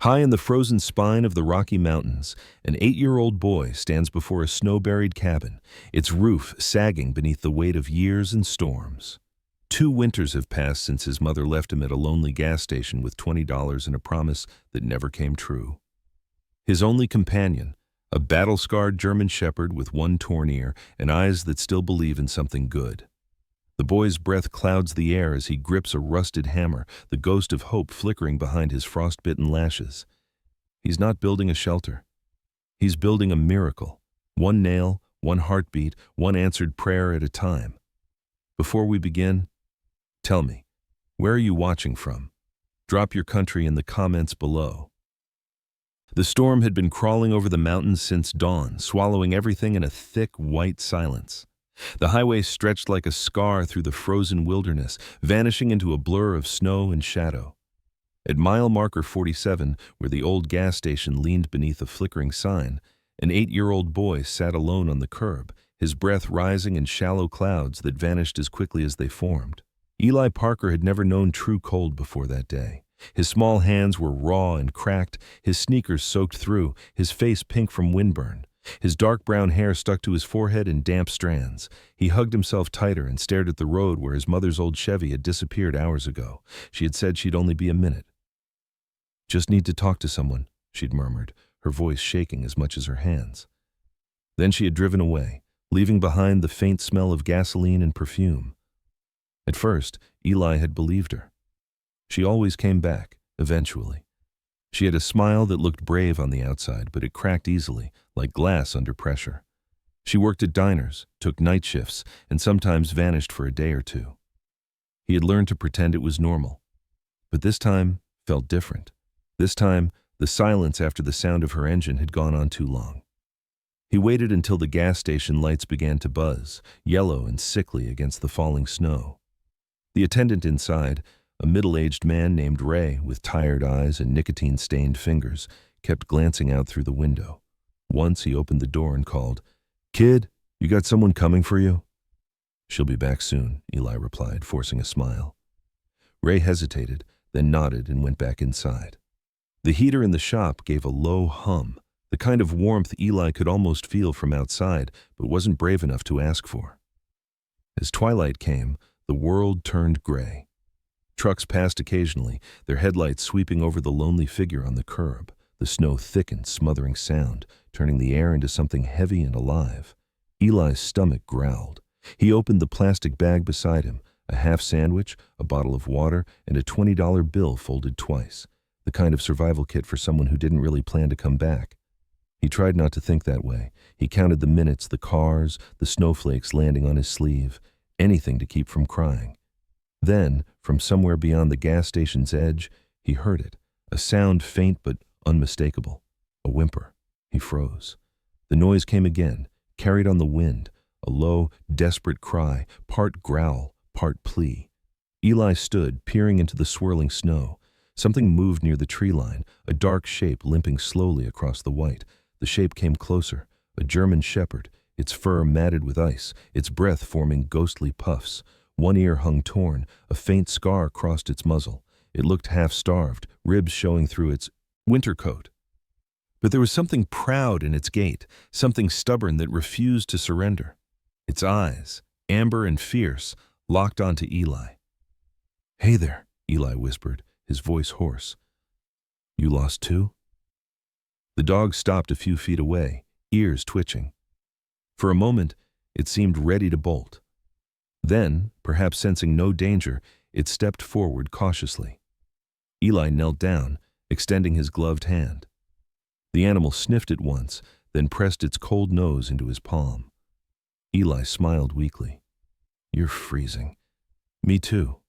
High in the frozen spine of the Rocky Mountains, an 8-year-old boy stands before a snow-buried cabin, its roof sagging beneath the weight of years and storms. 2 winters have passed since his mother left him at a lonely gas station with $20 and a promise that never came true. His only companion, a battle-scarred German shepherd with one torn ear and eyes that still believe in something good. The boy's breath clouds the air as he grips a rusted hammer, the ghost of hope flickering behind his frostbitten lashes. He's not building a shelter. He's building a miracle. One nail, one heartbeat, one answered prayer at a time. Before we begin, tell me, where are you watching from? Drop your country in the comments below. The storm had been crawling over the mountains since dawn, swallowing everything in a thick, white silence. The highway stretched like a scar through the frozen wilderness, vanishing into a blur of snow and shadow. At mile marker 47, where the old gas station leaned beneath a flickering sign, an 8-year-old boy sat alone on the curb, his breath rising in shallow clouds that vanished as quickly as they formed. Eli Parker had never known true cold before that day. His small hands were raw and cracked, his sneakers soaked through, his face pink from windburn. His dark brown hair stuck to his forehead in damp strands. He hugged himself tighter and stared at the road where his mother's old Chevy had disappeared hours ago. She had said she'd only be a minute. "Just need to talk to someone," she'd murmured, her voice shaking as much as her hands. Then she had driven away, leaving behind the faint smell of gasoline and perfume. At first, Eli had believed her. She always came back, eventually. She had a smile that looked brave on the outside, but it cracked easily, like glass under pressure. She worked at diners, took night shifts, and sometimes vanished for a day or two. He had learned to pretend it was normal. But this time felt different. This time, the silence after the sound of her engine had gone on too long. He waited until the gas station lights began to buzz, yellow and sickly against the falling snow. The attendant inside, a middle-aged man named Ray with tired eyes and nicotine-stained fingers, kept glancing out through the window. Once he opened the door and called, "Kid, you got someone coming for you?" "She'll be back soon," Eli replied, forcing a smile. Ray hesitated, then nodded and went back inside. The heater in the shop gave a low hum, the kind of warmth Eli could almost feel from outside, but wasn't brave enough to ask for. As twilight came, the world turned gray. Trucks passed occasionally, their headlights sweeping over the lonely figure on the curb. The snow thickened, smothering sound, turning the air into something heavy and alive. Eli's stomach growled. He opened the plastic bag beside him, a half sandwich, a bottle of water, and a $20 bill folded twice, the kind of survival kit for someone who didn't really plan to come back. He tried not to think that way. He counted the minutes, the cars, the snowflakes landing on his sleeve, anything to keep from crying. Then, from somewhere beyond the gas station's edge, he heard it, a sound faint but unmistakable, a whimper. He froze. The noise came again, carried on the wind, a low, desperate cry, part growl, part plea. Eli stood, peering into the swirling snow. Something moved near the tree line, a dark shape limping slowly across the white. The shape came closer, a German shepherd, its fur matted with ice, its breath forming ghostly puffs. One ear hung torn, a faint scar crossed its muzzle. It looked half-starved, ribs showing through its winter coat. But there was something proud in its gait, something stubborn that refused to surrender. Its eyes, amber and fierce, locked onto Eli. "Hey there," Eli whispered, his voice hoarse. "You lost too?" The dog stopped a few feet away, ears twitching. For a moment, it seemed ready to bolt. Then, perhaps sensing no danger, it stepped forward cautiously. Eli knelt down, extending his gloved hand. The animal sniffed it once, then pressed its cold nose into his palm. Eli smiled weakly. "You're freezing." "Me too."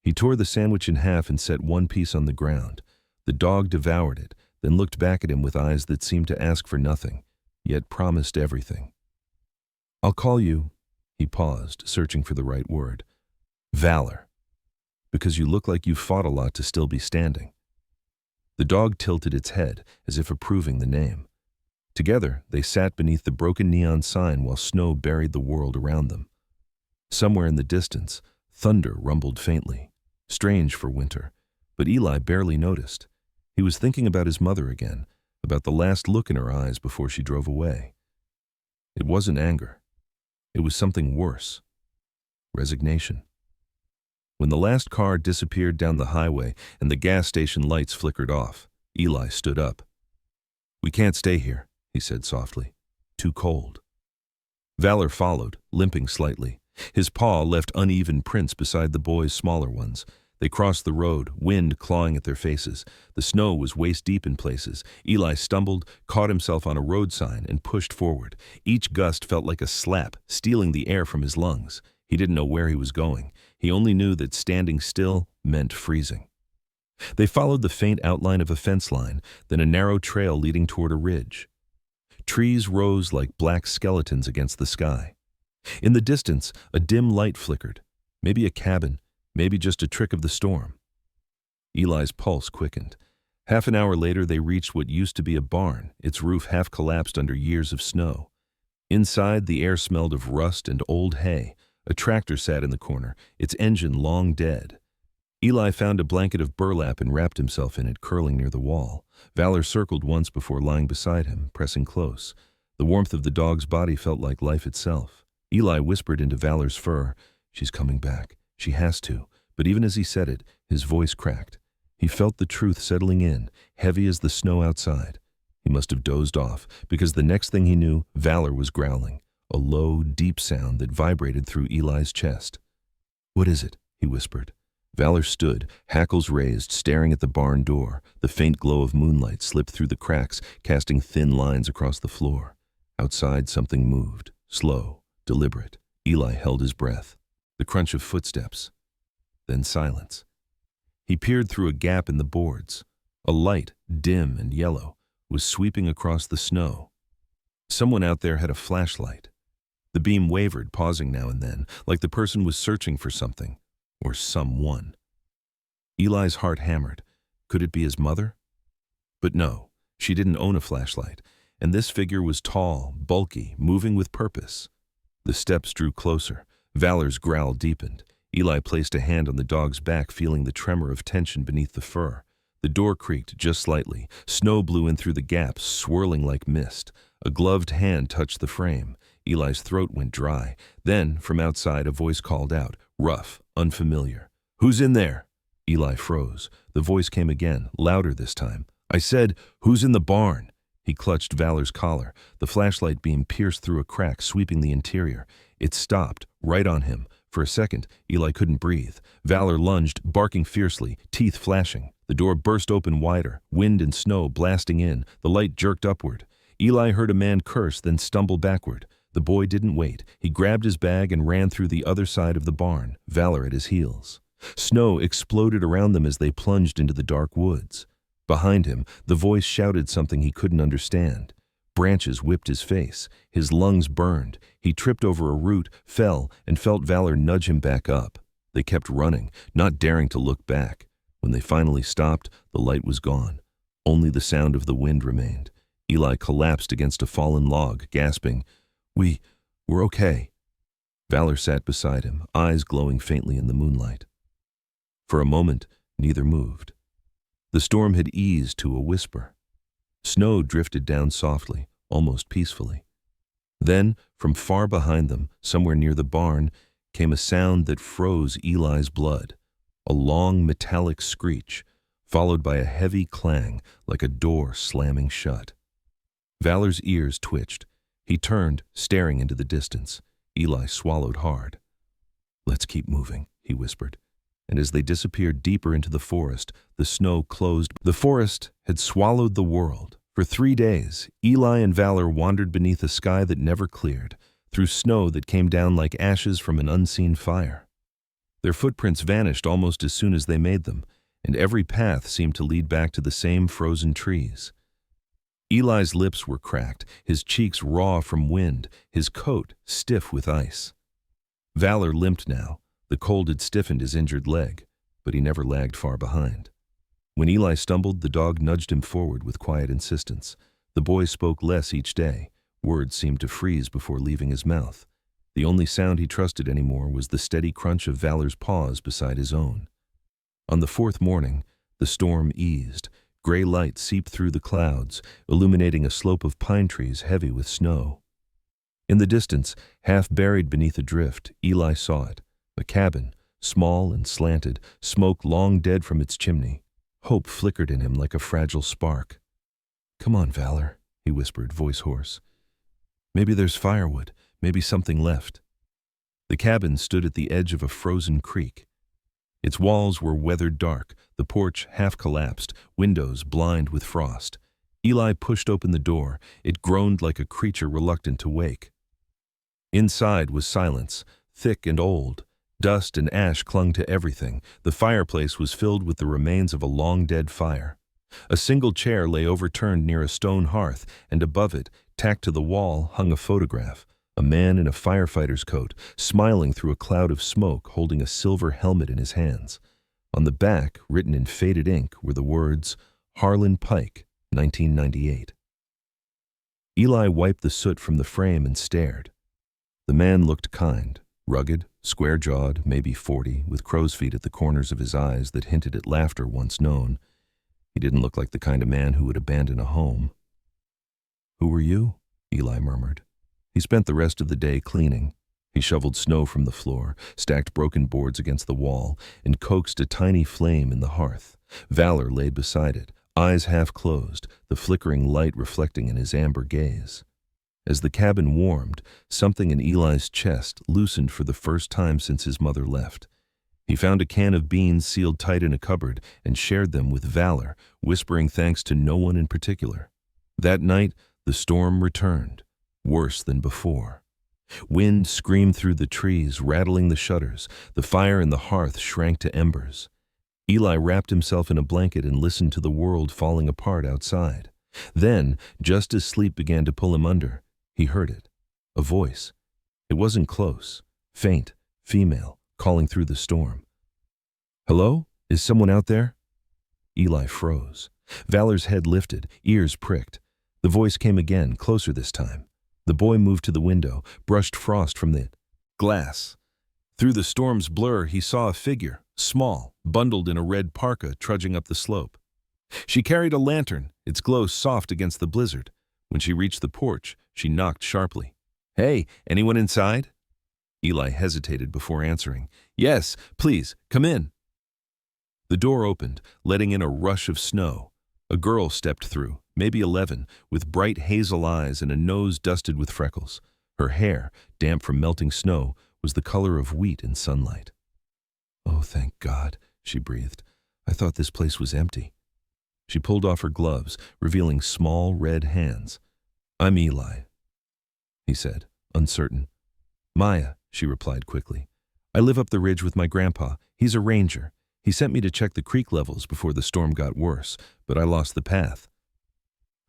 He tore the sandwich in half and set one piece on the ground. The dog devoured it, then looked back at him with eyes that seemed to ask for nothing, yet promised everything. "I'll call you," he paused, searching for the right word, "Valor, because you look like you've fought a lot to still be standing." The dog tilted its head, as if approving the name. Together, they sat beneath the broken neon sign while snow buried the world around them. Somewhere in the distance, thunder rumbled faintly, strange for winter, but Eli barely noticed. He was thinking about his mother again, about the last look in her eyes before she drove away. It wasn't anger. It was something worse. Resignation. When the last car disappeared down the highway and the gas station lights flickered off, Eli stood up. "We can't stay here," he said softly. "Too cold." Valor followed, limping slightly. His paw left uneven prints beside the boy's smaller ones. They crossed the road, wind clawing at their faces. The snow was waist-deep in places. Eli stumbled, caught himself on a road sign, and pushed forward. Each gust felt like a slap, stealing the air from his lungs. He didn't know where he was going. He only knew that standing still meant freezing. They followed the faint outline of a fence line, then a narrow trail leading toward a ridge. Trees rose like black skeletons against the sky. In the distance, a dim light flickered. Maybe a cabin, maybe just a trick of the storm. Eli's pulse quickened. Half an hour later, they reached what used to be a barn, its roof half collapsed under years of snow. Inside, the air smelled of rust and old hay. A tractor sat in the corner, its engine long dead. Eli found a blanket of burlap and wrapped himself in it, curling near the wall. Valor circled once before lying beside him, pressing close. The warmth of the dog's body felt like life itself. Eli whispered into Valor's fur, "She's coming back. She has to." But even as he said it, his voice cracked. He felt the truth settling in, heavy as the snow outside. He must have dozed off, because the next thing he knew, Valor was growling, a low, deep sound that vibrated through Eli's chest. "What is it?" he whispered. Valor stood, hackles raised, staring at the barn door. The faint glow of moonlight slipped through the cracks, casting thin lines across the floor. Outside, something moved, slow, deliberate. Eli held his breath. The crunch of footsteps. Then silence. He peered through a gap in the boards. A light, dim and yellow, was sweeping across the snow. Someone out there had a flashlight. The beam wavered, pausing now and then, like the person was searching for something. Or someone. Eli's heart hammered. Could it be his mother? But no, she didn't own a flashlight, and this figure was tall, bulky, moving with purpose. The steps drew closer. Valor's growl deepened. Eli placed a hand on the dog's back, feeling the tremor of tension beneath the fur. The door creaked just slightly. Snow blew in through the gaps, swirling like mist. A gloved hand touched the frame. Eli's throat went dry. Then, from outside, a voice called out, rough, unfamiliar. "Who's in there?" Eli froze. The voice came again, louder this time. "I said, who's in the barn?" He clutched Valor's collar. The flashlight beam pierced through a crack, sweeping the interior. It stopped, right on him. For a second, Eli couldn't breathe. Valor lunged, barking fiercely, teeth flashing. The door burst open wider, wind and snow blasting in. The light jerked upward. Eli heard a man curse, then stumble backward. The boy didn't wait. He grabbed his bag and ran through the other side of the barn, Valor at his heels. Snow exploded around them as they plunged into the dark woods. Behind him, the voice shouted something he couldn't understand. Branches whipped his face. His lungs burned. He tripped over a root, fell, and felt Valor nudge him back up. They kept running, not daring to look back. When they finally stopped, the light was gone. Only the sound of the wind remained. Eli collapsed against a fallen log, gasping, We're okay." Valor sat beside him, eyes glowing faintly in the moonlight. For a moment, neither moved. The storm had eased to a whisper. Snow drifted down softly, almost peacefully. Then, from far behind them, somewhere near the barn, came a sound that froze Eli's blood. A long metallic screech, followed by a heavy clang like a door slamming shut. Valor's ears twitched. He turned, staring into the distance. Eli swallowed hard. "Let's keep moving," he whispered. And as they disappeared deeper into the forest, the snow closed. The forest had swallowed the world. For 3 days, Eli and Valor wandered beneath a sky that never cleared, through snow that came down like ashes from an unseen fire. Their footprints vanished almost as soon as they made them, and every path seemed to lead back to the same frozen trees. Eli's lips were cracked, his cheeks raw from wind, his coat stiff with ice. Valor limped now. The cold had stiffened his injured leg, but he never lagged far behind. When Eli stumbled, the dog nudged him forward with quiet insistence. The boy spoke less each day. Words seemed to freeze before leaving his mouth. The only sound he trusted anymore was the steady crunch of Valor's paws beside his own. On the 4th morning, the storm eased. Gray light seeped through the clouds, illuminating a slope of pine trees heavy with snow. In the distance, half buried beneath a drift, Eli saw it. A cabin, small and slanted, smoke long dead from its chimney. Hope flickered in him like a fragile spark. "Come on, Valor," he whispered, voice hoarse. "Maybe there's firewood, maybe something left." The cabin stood at the edge of a frozen creek. Its walls were weathered dark, the porch half collapsed, windows blind with frost. Eli pushed open the door. It groaned like a creature reluctant to wake. Inside was silence, thick and old. Dust and ash clung to everything. The fireplace was filled with the remains of a long-dead fire. A single chair lay overturned near a stone hearth, and above it, tacked to the wall, hung a photograph. A man in a firefighter's coat, smiling through a cloud of smoke, holding a silver helmet in his hands. On the back, written in faded ink, were the words, "Harlan Pike, 1998. Eli wiped the soot from the frame and stared. The man looked kind, rugged, square-jawed, maybe 40, with crow's feet at the corners of his eyes that hinted at laughter once known. He didn't look like the kind of man who would abandon a home. "Who were you?" Eli murmured. He spent the rest of the day cleaning. He shoveled snow from the floor, stacked broken boards against the wall, and coaxed a tiny flame in the hearth. Valor lay beside it, eyes half closed, the flickering light reflecting in his amber gaze. As the cabin warmed, something in Eli's chest loosened for the first time since his mother left. He found a can of beans sealed tight in a cupboard and shared them with Valor, whispering thanks to no one in particular. That night, the storm returned, worse than before. Wind screamed through the trees, rattling the shutters. The fire in the hearth shrank to embers. Eli wrapped himself in a blanket and listened to the world falling apart outside. Then, just as sleep began to pull him under, he heard it. A voice. It wasn't close. Faint, female, calling through the storm. "Hello? Is someone out there?" Eli froze. Valor's head lifted, ears pricked. The voice came again, closer this time. The boy moved to the window, brushed frost from the glass. Through the storm's blur, he saw a figure, small, bundled in a red parka, trudging up the slope. She carried a lantern, its glow soft against the blizzard. When she reached the porch, she knocked sharply. "Hey, anyone inside?" Eli hesitated before answering. "Yes, please, come in." The door opened, letting in a rush of snow. A girl stepped through, maybe 11, with bright hazel eyes and a nose dusted with freckles. Her hair, damp from melting snow, was the color of wheat in sunlight. "Oh, thank God," she breathed. "I thought this place was empty." She pulled off her gloves, revealing small red hands. "I'm Eli," he said, uncertain. "Maya," she replied quickly. "I live up the ridge with my grandpa. He's a ranger. He sent me to check the creek levels before the storm got worse, but I lost the path."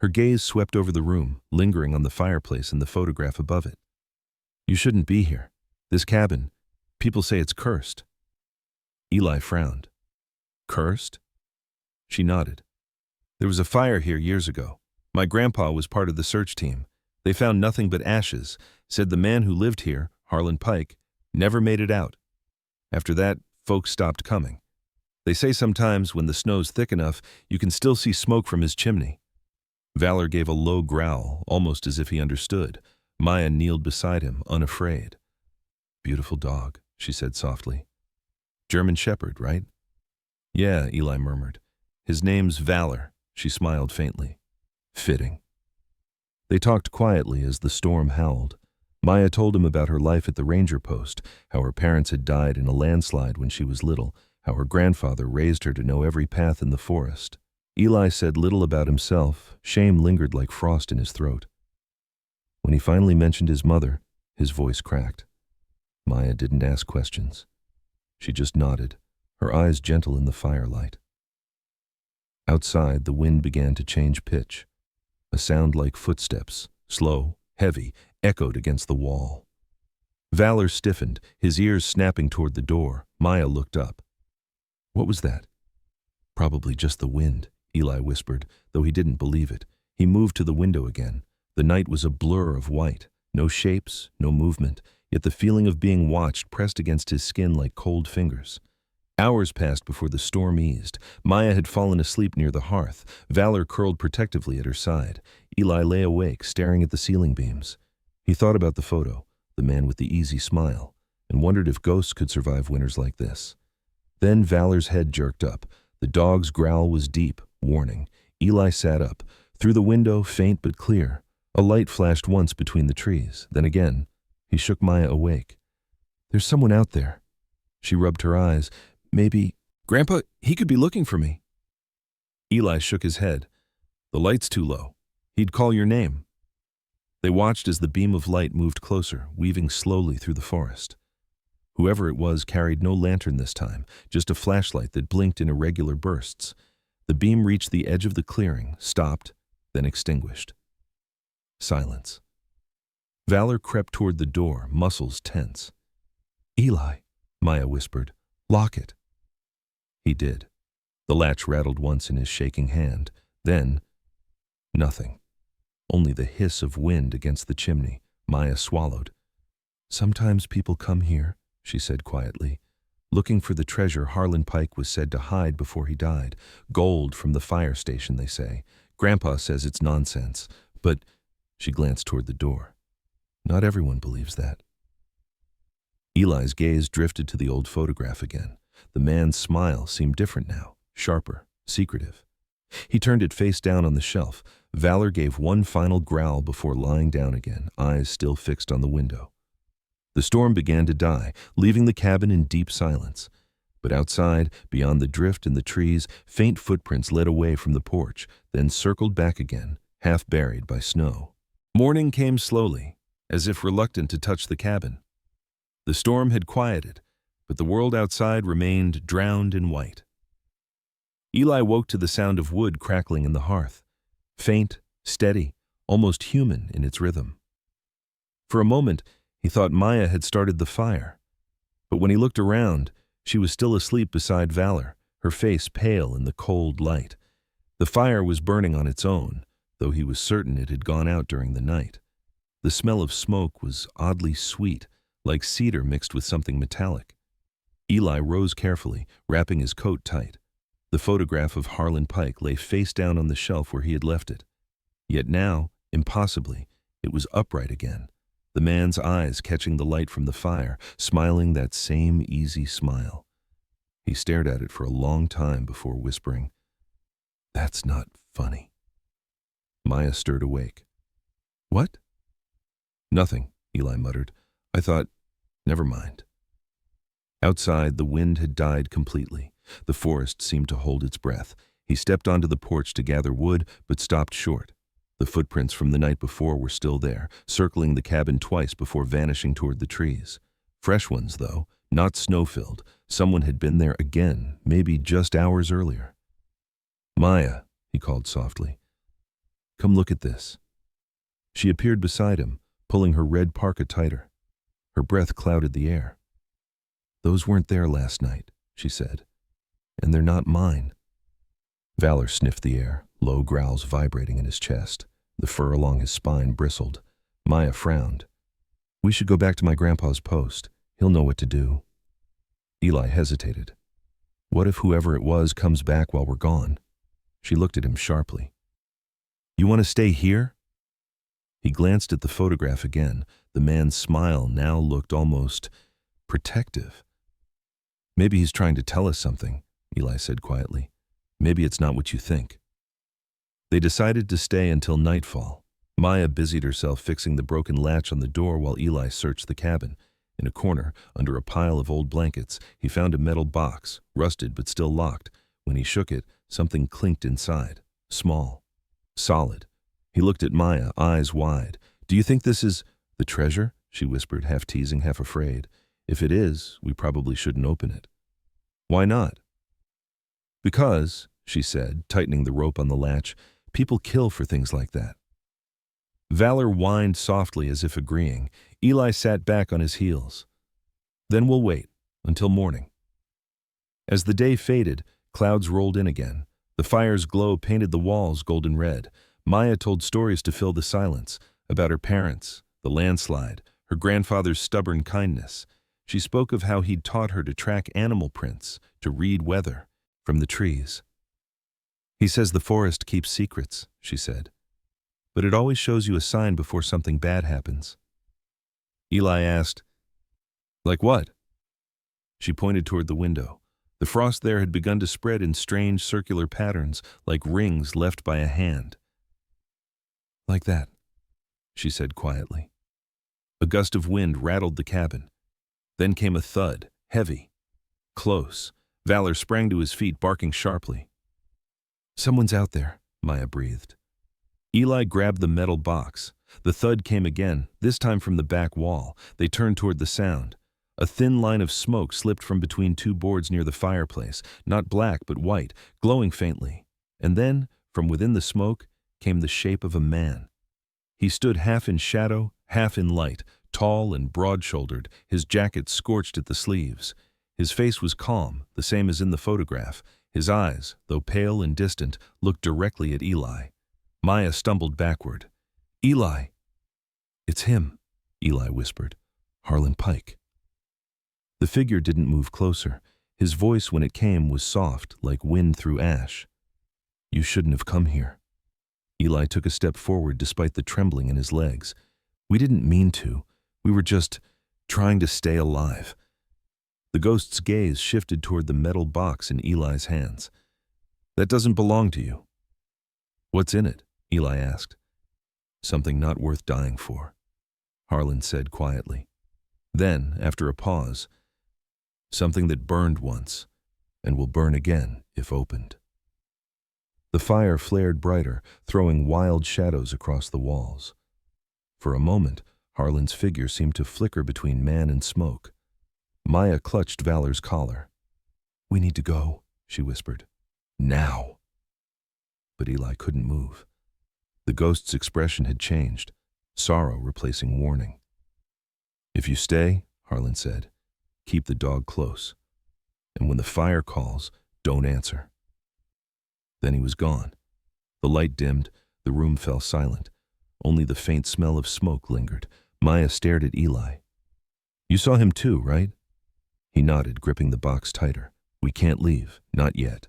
Her gaze swept over the room, lingering on the fireplace and the photograph above it. "You shouldn't be here. This cabin, people say it's cursed." Eli frowned. "Cursed?" She nodded. "There was a fire here years ago. My grandpa was part of the search team. They found nothing but ashes, said the man who lived here, Harlan Pike, never made it out. After that, folks stopped coming. They say sometimes when the snow's thick enough, you can still see smoke from his chimney." Valor gave a low growl, almost as if he understood. Maya kneeled beside him, unafraid. "Beautiful dog," she said softly. "German Shepherd, right?" "Yeah," Eli murmured. "His name's Valor," she smiled faintly. "Fitting." They talked quietly as the storm howled. Maya told him about her life at the ranger post, how her parents had died in a landslide when she was little, how her grandfather raised her to know every path in the forest. Eli said little about himself. Shame lingered like frost in his throat. When he finally mentioned his mother, his voice cracked. Maya didn't ask questions. She just nodded, her eyes gentle in the firelight. Outside, the wind began to change pitch. A sound like footsteps, slow, heavy, echoed against the wall. Valor stiffened, his ears snapping toward the door. Maya looked up. "What was that?" "Probably just the wind," Eli whispered, though he didn't believe it. He moved to the window again. The night was a blur of white. No shapes, no movement, yet the feeling of being watched pressed against his skin like cold fingers. Hours passed before the storm eased. Maya had fallen asleep near the hearth. Valor curled protectively at her side. Eli lay awake, staring at the ceiling beams. He thought about the photo, the man with the easy smile, and wondered if ghosts could survive winters like this. Then Valor's head jerked up. The dog's growl was deep, warning. Eli sat up. Through the window, faint but clear. A light flashed once between the trees. Then again, he shook Maya awake. "There's someone out there." She rubbed her eyes. "Maybe, Grandpa, he could be looking for me." Eli shook his head. "The light's too low. He'd call your name." They watched as the beam of light moved closer, weaving slowly through the forest. Whoever it was carried no lantern this time, just a flashlight that blinked in irregular bursts. The beam reached the edge of the clearing, stopped, then extinguished. Silence. Valor crept toward the door, muscles tense. "Eli," Maya whispered, "lock it." He did. The latch rattled once in his shaking hand. Then, nothing. Only the hiss of wind against the chimney. Maya swallowed. "Sometimes people come here," she said quietly, "looking for the treasure Harlan Pike was said to hide before he died. Gold from the fire station, they say. Grandpa says it's nonsense, but—" She glanced toward the door. "Not everyone believes that." Eli's gaze drifted to the old photograph again. The man's smile seemed different now, sharper, secretive. He turned it face down on the shelf. Valor gave one final growl before lying down again, eyes still fixed on the window. The storm began to die, leaving the cabin in deep silence. But outside, beyond the drift and the trees, faint footprints led away from the porch, then circled back again, half buried by snow. Morning came slowly, as if reluctant to touch the cabin. The storm had quieted, but the world outside remained drowned in white. Eli woke to the sound of wood crackling in the hearth, faint, steady, almost human in its rhythm. For a moment, he thought Maya had started the fire. But when he looked around, she was still asleep beside Valor, her face pale in the cold light. The fire was burning on its own, though he was certain it had gone out during the night. The smell of smoke was oddly sweet, like cedar mixed with something metallic. Eli rose carefully, wrapping his coat tight. The photograph of Harlan Pike lay face down on the shelf where he had left it. Yet now, impossibly, it was upright again, the man's eyes catching the light from the fire, smiling that same easy smile. He stared at it for a long time before whispering, "That's not funny." Maya stirred awake. "What?" "Nothing," Eli muttered. "I thought, never mind." Outside, the wind had died completely. The forest seemed to hold its breath. He stepped onto the porch to gather wood, but stopped short. The footprints from the night before were still there, circling the cabin twice before vanishing toward the trees. Fresh ones, though, not snow-filled. Someone had been there again, maybe just hours earlier. "Maya," he called softly, "come look at this." She appeared beside him, pulling her red parka tighter. Her breath clouded the air. "Those weren't there last night," she said, "and they're not mine." Valor sniffed the air, low growls vibrating in his chest. The fur along his spine bristled. Maya frowned. "We should go back to my grandpa's post. He'll know what to do." Eli hesitated. "What if whoever it was comes back while we're gone?" She looked at him sharply. "You want to stay here?" He glanced at the photograph again. The man's smile now looked almost protective. "Maybe he's trying to tell us something," Eli said quietly. "Maybe it's not what you think." They decided to stay until nightfall. Maya busied herself fixing the broken latch on the door while Eli searched the cabin. In a corner, under a pile of old blankets, he found a metal box, rusted but still locked. When he shook it, something clinked inside. Small. Solid. He looked at Maya, eyes wide. "Do you think this is the treasure?" she whispered, half teasing, half afraid. "If it is, we probably shouldn't open it." "Why not?" "Because," she said, tightening the rope on the latch, "people kill for things like that." Valor whined softly as if agreeing. Eli sat back on his heels. "Then we'll wait, until morning." As the day faded, clouds rolled in again. The fire's glow painted the walls golden red. Maya told stories to fill the silence, about her parents, the landslide, her grandfather's stubborn kindness. She spoke of how he'd taught her to track animal prints, to read weather from the trees. He says the forest keeps secrets, she said, but it always shows you a sign before something bad happens. Eli asked, "Like what?" She pointed toward the window. The frost there had begun to spread in strange circular patterns, like rings left by a hand. "Like that," she said quietly. A gust of wind rattled the cabin. Then came a thud, heavy, close. Valor sprang to his feet, barking sharply. "Someone's out there," Maya breathed. Eli grabbed the metal box. The thud came again, this time from the back wall. They turned toward the sound. A thin line of smoke slipped from between two boards near the fireplace, not black but white, glowing faintly. And then, from within the smoke, came the shape of a man. He stood half in shadow, half in light, tall and broad-shouldered, his jacket scorched at the sleeves. His face was calm, the same as in the photograph. His eyes, though pale and distant, looked directly at Eli. Maya stumbled backward. "Eli!" "It's him," Eli whispered. "Harlan Pike." The figure didn't move closer. His voice, when it came, was soft, like wind through ash. "You shouldn't have come here." Eli took a step forward despite the trembling in his legs. "We didn't mean to. We were just trying to stay alive." The ghost's gaze shifted toward the metal box in Eli's hands. "That doesn't belong to you." "What's in it?" Eli asked. "Something not worth dying for," Harlan said quietly. Then, after a pause, "Something that burned once and will burn again if opened." The fire flared brighter, throwing wild shadows across the walls. For a moment, Harlan's figure seemed to flicker between man and smoke. Maya clutched Valor's collar. "We need to go," she whispered. "Now." But Eli couldn't move. The ghost's expression had changed, sorrow replacing warning. "If you stay," Harlan said, "keep the dog close. And when the fire calls, don't answer." Then he was gone. The light dimmed, the room fell silent. Only the faint smell of smoke lingered. Maya stared at Eli. "You saw him too, right?" He nodded, gripping the box tighter. "We can't leave, not yet."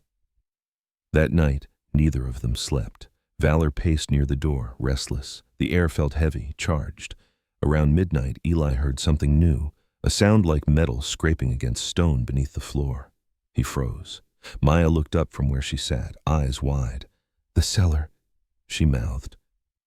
That night, neither of them slept. Valor paced near the door, restless. The air felt heavy, charged. Around midnight, Eli heard something new, a sound like metal scraping against stone beneath the floor. He froze. Maya looked up from where she sat, eyes wide. "The cellar," she mouthed.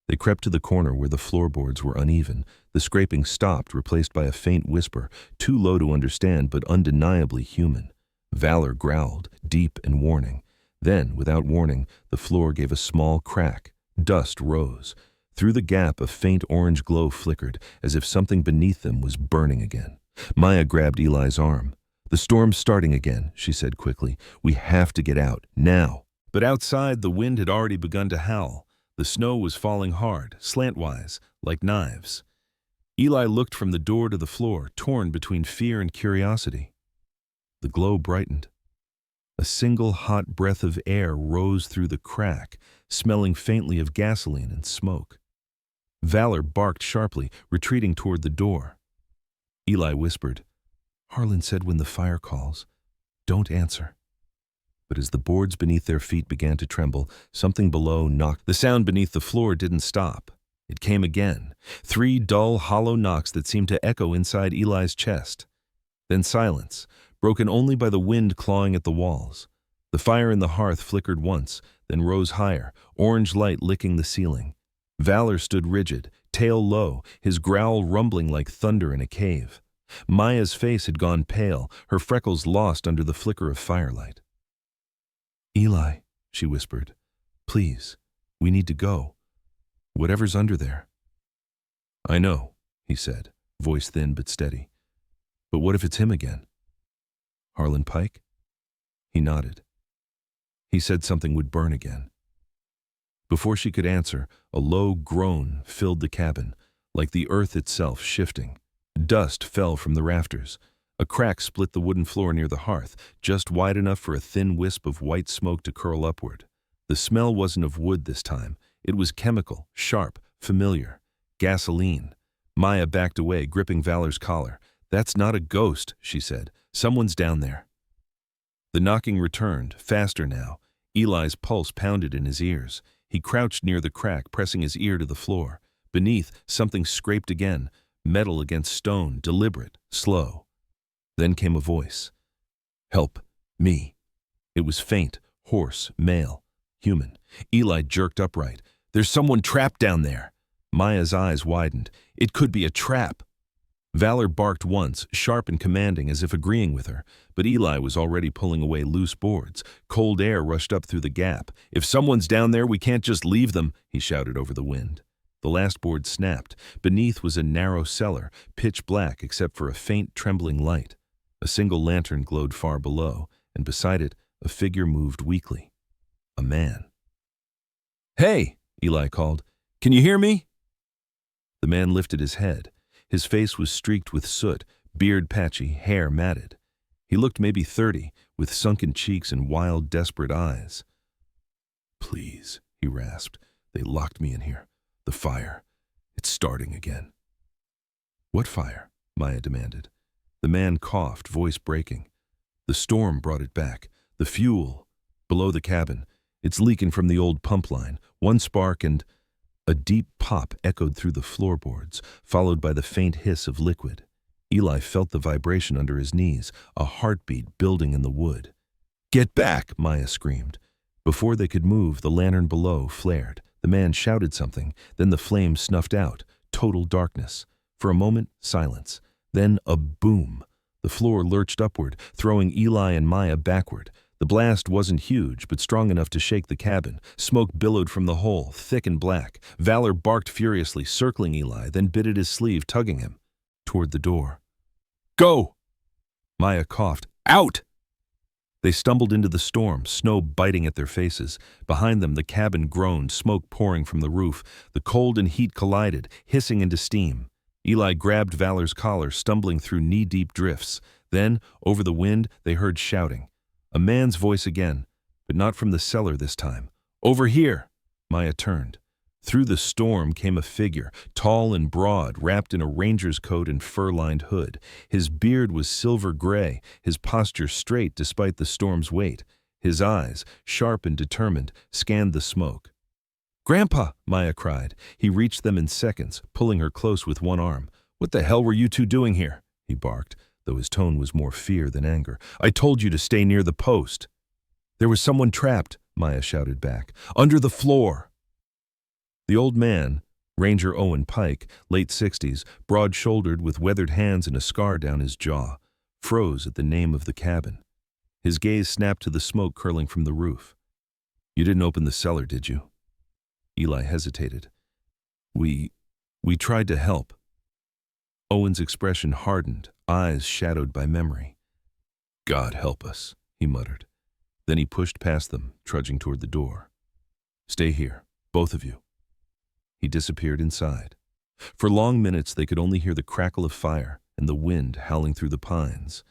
They crept to the corner where the floorboards were uneven. The scraping stopped, replaced by a faint whisper, too low to understand but undeniably human. Valor growled, deep and warning. Then, without warning, the floor gave a small crack. Dust rose. Through the gap, a faint orange glow flickered, as if something beneath them was burning again. Maya grabbed Eli's arm. "The storm's starting again," she said quickly. "We have to get out, now." But outside, the wind had already begun to howl. The snow was falling hard, slantwise, like knives. Eli looked from the door to the floor, torn between fear and curiosity. The glow brightened. A single hot breath of air rose through the crack, smelling faintly of gasoline and smoke. Valor barked sharply, retreating toward the door. Eli whispered, "Harlan said when the fire calls, don't answer." But as the boards beneath their feet began to tremble, something below knocked. The sound beneath the floor didn't stop. It came again, 3 dull, hollow knocks that seemed to echo inside Eli's chest. Then silence, broken only by the wind clawing at the walls. The fire in the hearth flickered once, then rose higher, orange light licking the ceiling. Valor stood rigid, tail low, his growl rumbling like thunder in a cave. Maya's face had gone pale, her freckles lost under the flicker of firelight. "Eli," she whispered, "please, we need to go. Whatever's under there." "I know," he said, voice thin but steady. "But what if it's him again?" "Harlan Pike?" He nodded. "He said something would burn again." Before she could answer, a low groan filled the cabin, like the earth itself shifting. Dust fell from the rafters. A crack split the wooden floor near the hearth, just wide enough for a thin wisp of white smoke to curl upward. The smell wasn't of wood this time. It was chemical, sharp, familiar. Gasoline. Maya backed away, gripping Valor's collar. "That's not a ghost," she said. "Someone's down there." The knocking returned, faster now. Eli's pulse pounded in his ears. He crouched near the crack, pressing his ear to the floor. Beneath, something scraped again, metal against stone, deliberate, slow. Then came a voice. "Help. Me." It was faint, hoarse, male, human. Eli jerked upright. "There's someone trapped down there." Maya's eyes widened. "It could be a trap." Valor barked once, sharp and commanding as if agreeing with her, but Eli was already pulling away loose boards. Cold air rushed up through the gap. "If someone's down there, we can't just leave them," he shouted over the wind. The last board snapped. Beneath was a narrow cellar, pitch black except for a faint, trembling light. A single lantern glowed far below, and beside it, a figure moved weakly. A man. "Hey!" Eli called. "Can you hear me?" The man lifted his head. His face was streaked with soot, beard patchy, hair matted. He looked maybe 30, with sunken cheeks and wild, desperate eyes. "Please," he rasped. "They locked me in here. The fire. It's starting again." "What fire?" Maya demanded. The man coughed, voice breaking. "The storm brought it back. The fuel. Below the cabin. It's leaking from the old pump line. One spark and—" A deep pop echoed through the floorboards, followed by the faint hiss of liquid. Eli felt the vibration under his knees, a heartbeat building in the wood. "Get back!" Maya screamed. Before they could move, the lantern below flared. The man shouted something, then the flame snuffed out. Total darkness. For a moment, silence. Then a boom. The floor lurched upward, throwing Eli and Maya backward. The blast wasn't huge, but strong enough to shake the cabin. Smoke billowed from the hole, thick and black. Valor barked furiously, circling Eli, then bit at his sleeve, tugging him toward the door. "Go!" Maya coughed. "Out!" They stumbled into the storm, snow biting at their faces. Behind them, the cabin groaned, smoke pouring from the roof. The cold and heat collided, hissing into steam. Eli grabbed Valor's collar, stumbling through knee-deep drifts. Then, over the wind, they heard shouting. A man's voice again, but not from the cellar this time. "Over here!" Maya turned. Through the storm came a figure, tall and broad, wrapped in a ranger's coat and fur-lined hood. His beard was silver gray, his posture straight despite the storm's weight. His eyes, sharp and determined, scanned the smoke. "Grandpa!" Maya cried. He reached them in seconds, pulling her close with one arm. "What the hell were you two doing here?" he barked, though his tone was more fear than anger. "I told you to stay near the post." "There was someone trapped," Maya shouted back. "Under the floor." The old man, Ranger Owen Pike, late 60s, broad-shouldered with weathered hands and a scar down his jaw, froze at the name of the cabin. His gaze snapped to the smoke curling from the roof. "You didn't open the cellar, did you?" Eli hesitated. We tried to help." Owen's expression hardened, eyes shadowed by memory. "God help us," he muttered. Then he pushed past them, trudging toward the door. "Stay here, both of you." He disappeared inside. For long minutes they could only hear the crackle of fire and the wind howling through the pines.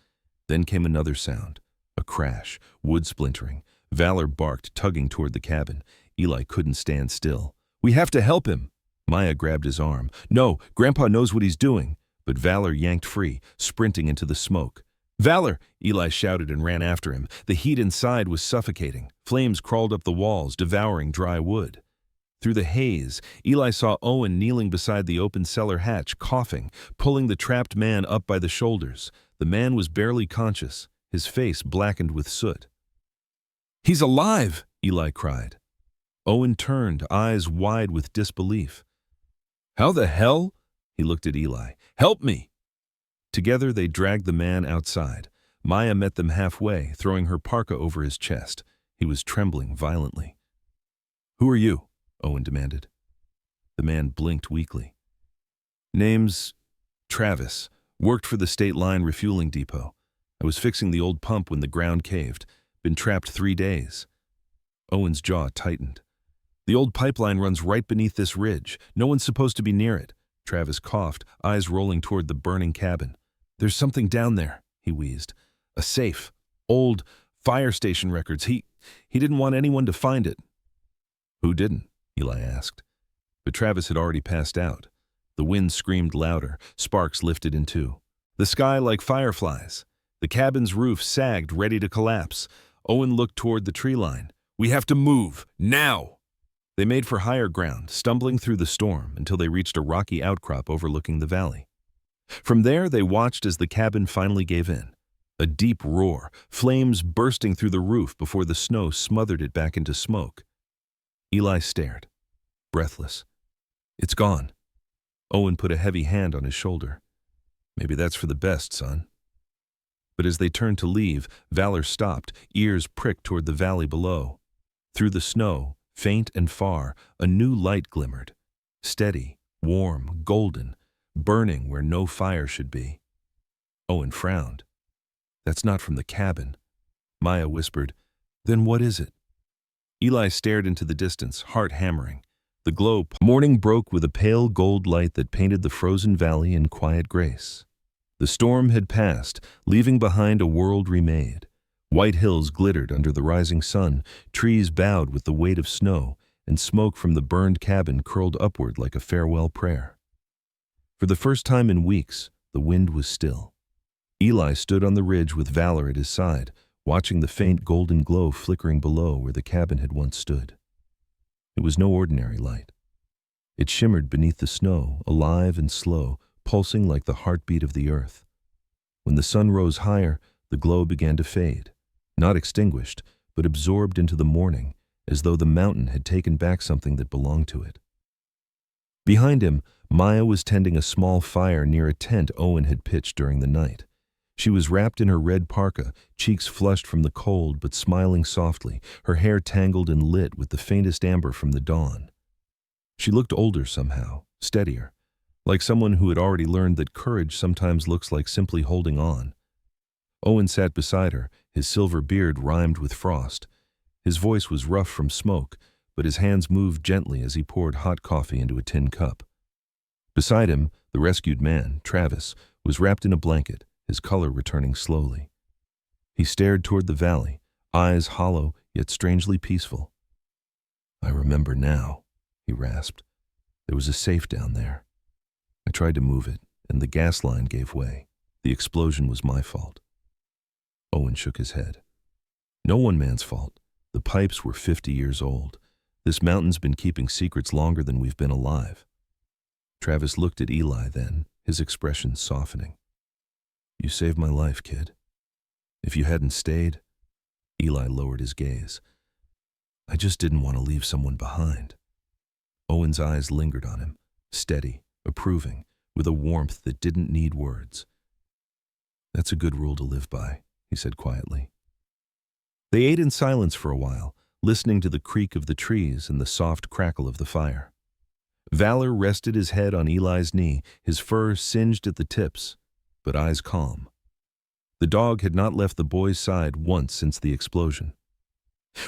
Then came another sound, a crash, wood splintering. Valor barked, tugging toward the cabin. Eli couldn't stand still. "We have to help him!" Maya grabbed his arm. "No, Grandpa knows what he's doing." But Valor yanked free, sprinting into the smoke. "Valor!" Eli shouted and ran after him. The heat inside was suffocating. Flames crawled up the walls, devouring dry wood. Through the haze, Eli saw Owen kneeling beside the open cellar hatch, coughing, pulling the trapped man up by the shoulders. The man was barely conscious, his face blackened with soot. "He's alive!" Eli cried. Owen turned, eyes wide with disbelief. "How the hell?" He looked at Eli. "Help me!" Together they dragged the man outside. Maya met them halfway, throwing her parka over his chest. He was trembling violently. "Who are you?" Owen demanded. The man blinked weakly. "Name's Travis. Worked for the State Line refueling depot. I was fixing the old pump when the ground caved. Been trapped 3 days." Owen's jaw tightened. "The old pipeline runs right beneath this ridge. No one's supposed to be near it." Travis coughed, eyes rolling toward the burning cabin. "There's something down there," he wheezed. "A safe. Old fire station records. He didn't want anyone to find it." "Who didn't?" Eli asked. But Travis had already passed out. The wind screamed louder. Sparks lifted in two. the sky like fireflies. The cabin's roof sagged, ready to collapse. Owen looked toward the tree line. "We have to move, now!" They made for higher ground, stumbling through the storm until they reached a rocky outcrop overlooking the valley. From there, they watched as the cabin finally gave in. A deep roar, flames bursting through the roof before the snow smothered it back into smoke. Eli stared, breathless. "It's gone." Owen put a heavy hand on his shoulder. "Maybe that's for the best, son." But as they turned to leave, Valor stopped, ears pricked toward the valley below. Through the snow, faint and far, a new light glimmered. Steady, warm, golden, burning where no fire should be. Owen frowned. "That's not from the cabin." Maya whispered, "Then what is it?" Eli stared into the distance, heart hammering. The glow. Morning broke with a pale gold light that painted the frozen valley in quiet grace. The storm had passed, leaving behind a world remade. White hills glittered under the rising sun, trees bowed with the weight of snow, and smoke from the burned cabin curled upward like a farewell prayer. For the first time in weeks, the wind was still. Eli stood on the ridge with Valor at his side, watching the faint golden glow flickering below where the cabin had once stood. It was no ordinary light. It shimmered beneath the snow, alive and slow, pulsing like the heartbeat of the earth. When the sun rose higher, the glow began to fade, not extinguished, but absorbed into the morning, as though the mountain had taken back something that belonged to it. Behind him, Maya was tending a small fire near a tent Owen had pitched during the night. She was wrapped in her red parka, cheeks flushed from the cold but smiling softly, her hair tangled and lit with the faintest amber from the dawn. She looked older somehow, steadier, like someone who had already learned that courage sometimes looks like simply holding on. Owen sat beside her, his silver beard rimed with frost. His voice was rough from smoke, but his hands moved gently as he poured hot coffee into a tin cup. Beside him, the rescued man, Travis, was wrapped in a blanket, his color returning slowly. He stared toward the valley, eyes hollow yet strangely peaceful. "I remember now," he rasped. "There was a safe down there. I tried to move it, and the gas line gave way. The explosion was my fault." Owen shook his head. "No one man's fault. The pipes were 50 years old. This mountain's been keeping secrets longer than we've been alive." Travis looked at Eli then, his expression softening. "You saved my life, kid. If you hadn't stayed..." Eli lowered his gaze. "I just didn't want to leave someone behind." Owen's eyes lingered on him, steady, approving, with a warmth that didn't need words. "That's a good rule to live by," he said quietly. They ate in silence for a while, listening to the creak of the trees and the soft crackle of the fire. Valor rested his head on Eli's knee, his fur singed at the tips, but eyes calm. The dog had not left the boy's side once since the explosion.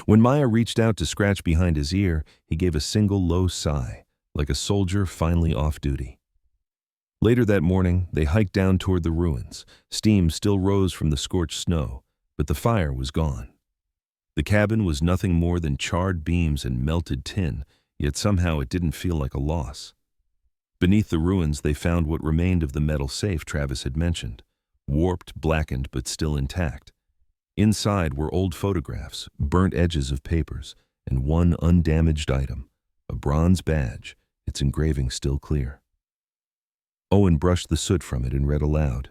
When Maya reached out to scratch behind his ear, he gave a single low sigh, like a soldier finally off duty. Later that morning, they hiked down toward the ruins. Steam still rose from the scorched snow, but the fire was gone. The cabin was nothing more than charred beams and melted tin, yet somehow it didn't feel like a loss. Beneath the ruins, they found what remained of the metal safe Travis had mentioned, warped, blackened, but still intact. Inside were old photographs, burnt edges of papers, and one undamaged item, a bronze badge, its engraving still clear. Owen brushed the soot from it and read aloud.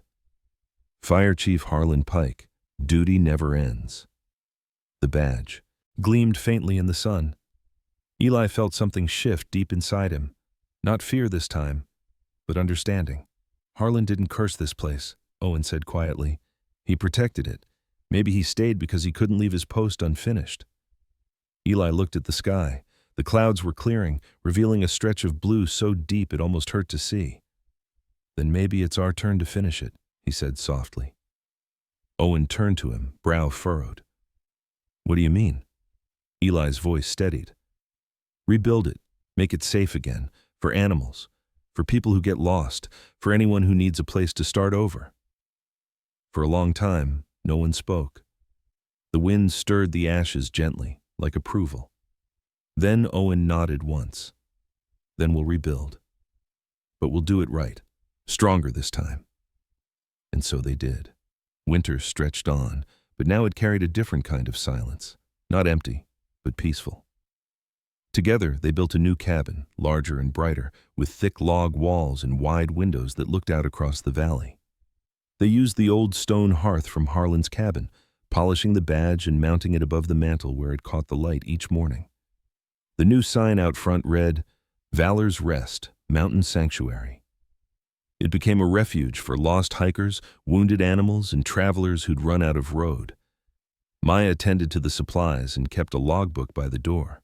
"Fire Chief Harlan Pike, duty never ends." The badge gleamed faintly in the sun. Eli felt something shift deep inside him. Not fear this time, but understanding. "Harlan didn't curse this place," Owen said quietly. "He protected it. Maybe he stayed because he couldn't leave his post unfinished." Eli looked at the sky. The clouds were clearing, revealing a stretch of blue so deep it almost hurt to see. "Then maybe it's our turn to finish it," he said softly. Owen turned to him, brow furrowed. "What do you mean?" Eli's voice steadied. "Rebuild it, make it safe again, for animals, for people who get lost, for anyone who needs a place to start over." For a long time, no one spoke. The wind stirred the ashes gently, like approval. Then Owen nodded once. "Then we'll rebuild. But we'll do it right, stronger this time." And so they did. Winter stretched on, but now it carried a different kind of silence. Not empty, but peaceful. Together, they built a new cabin, larger and brighter, with thick log walls and wide windows that looked out across the valley. They used the old stone hearth from Harlan's cabin, polishing the badge and mounting it above the mantel where it caught the light each morning. The new sign out front read, "Valor's Rest, Mountain Sanctuary." It became a refuge for lost hikers, wounded animals, and travelers who'd run out of road. Maya tended to the supplies and kept a logbook by the door.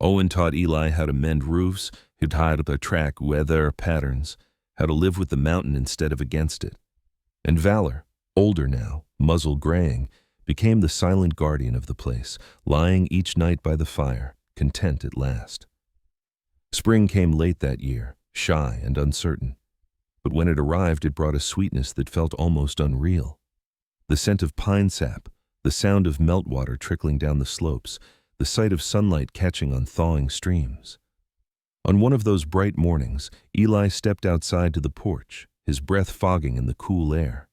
Owen taught Eli how to mend roofs, how to track weather patterns, how to live with the mountain instead of against it. And Valor, older now, muzzle graying, became the silent guardian of the place, lying each night by the fire, content at last. Spring came late that year, shy and uncertain. But when it arrived, it brought a sweetness that felt almost unreal. The scent of pine sap, the sound of meltwater trickling down the slopes, the sight of sunlight catching on thawing streams. On one of those bright mornings, Eli stepped outside to the porch, his breath fogging in the cool air.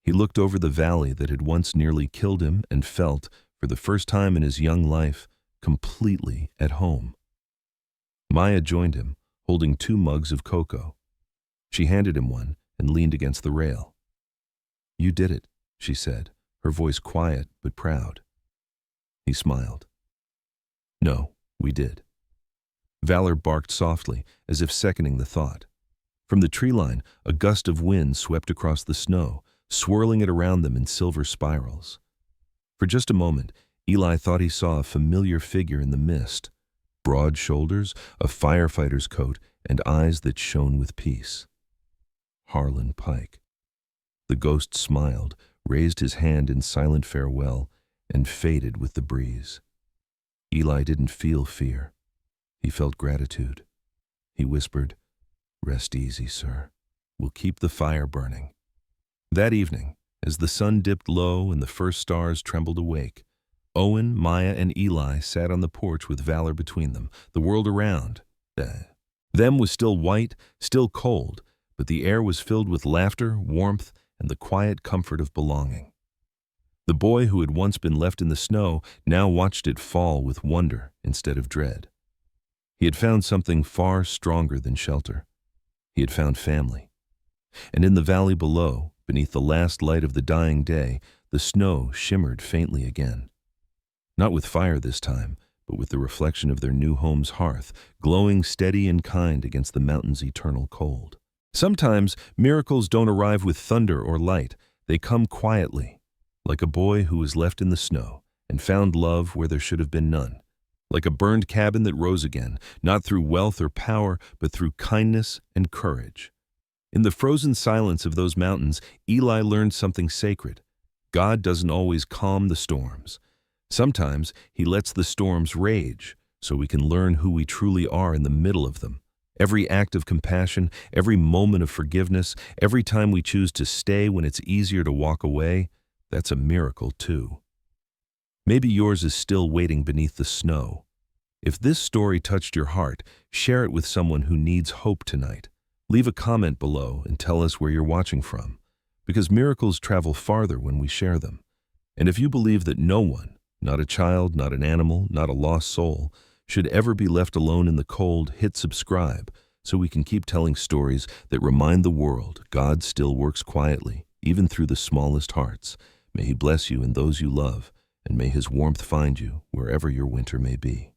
He looked over the valley that had once nearly killed him and felt, for the first time in his young life, completely at home. Maya joined him, holding 2 mugs of cocoa. She handed him one and leaned against the rail. "You did it," she said, her voice quiet but proud. He smiled. "No, we did." Valor barked softly, as if seconding the thought. From the tree line, a gust of wind swept across the snow, swirling it around them in silver spirals. For just a moment, Eli thought he saw a familiar figure in the mist. Broad shoulders, a firefighter's coat, and eyes that shone with peace. Harlan Pike. The ghost smiled, raised his hand in silent farewell, and faded with the breeze. Eli didn't feel fear. He felt gratitude. He whispered, "Rest easy, sir. We'll keep the fire burning." That evening, as the sun dipped low and the first stars trembled awake, Owen, Maya, and Eli sat on the porch with Valor between them. The world around them was still white, still cold, but the air was filled with laughter, warmth, and the quiet comfort of belonging. The boy who had once been left in the snow now watched it fall with wonder instead of dread. He had found something far stronger than shelter. He had found family. And in the valley below, beneath the last light of the dying day, the snow shimmered faintly again. Not with fire this time, but with the reflection of their new home's hearth, glowing steady and kind against the mountain's eternal cold. Sometimes miracles don't arrive with thunder or light. They come quietly, like a boy who was left in the snow and found love where there should have been none. Like a burned cabin that rose again, not through wealth or power, but through kindness and courage. In the frozen silence of those mountains, Eli learned something sacred. God doesn't always calm the storms. Sometimes he lets the storms rage so we can learn who we truly are in the middle of them. Every act of compassion, every moment of forgiveness, every time we choose to stay when it's easier to walk away, that's a miracle too. Maybe yours is still waiting beneath the snow. If this story touched your heart, share it with someone who needs hope tonight. Leave a comment below and tell us where you're watching from, because miracles travel farther when we share them. And if you believe that no one, not a child, not an animal, not a lost soul, should ever be left alone in the cold, hit subscribe so we can keep telling stories that remind the world God still works quietly, even through the smallest hearts. May He bless you and those you love, and may His warmth find you wherever your winter may be.